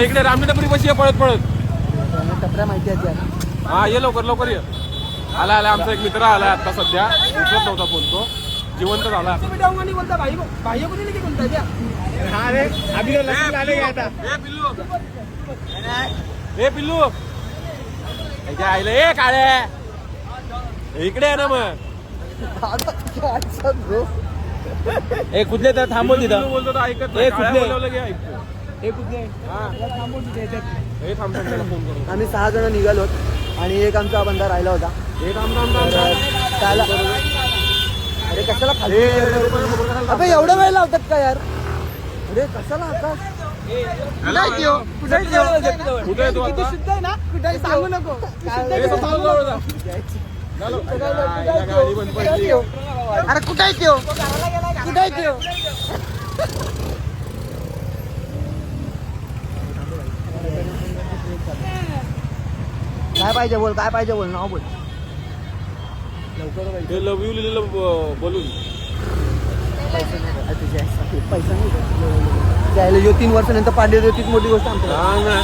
इकडे रामटेपुरी बस ये पळत पळत. टपऱ्या माहिती आहेत यार. हा ये लवकर लवकर ये. आला आला आमचा एक मित्र आला आता सध्या. उचलत नव्हता फोन तो. जिवंत झाला. ए पिल्लू आईला ए काळ्या इकडे आहे ना मग. ए कुठले तर थांबव तिथं. बोलतो तर ऐकत ए, कुठले? ऐकतो. हे कुठले हे थांब त्याला फोन करू. आम्ही 6 जण निघालो आणि एक आमचा बंदा राहिला होता. हे थांब थांब थांब तर थांब. त्याला अरे कशाला खाली अबे एवढा वेळ लावतात का यार. अरे कशाला आकाश कुठे आहे तू आता? शुद्ध आहे ना कुठे सांगू नको. हे समोर जवळ जा. झालं. आईला गाडी बंद पडली. अरे कुठे आहे त्यो कुठे आहे त्यो. काय पाहिजे बोल काय पाहिजे बोल नाव बोल लवकर. ते लव यू लिहिलेलं बोलून पैसा नाही द्यायला. 3 वर्षानंतर पाडली होती तीच मोठी गोष्ट आमच्या. हा ना.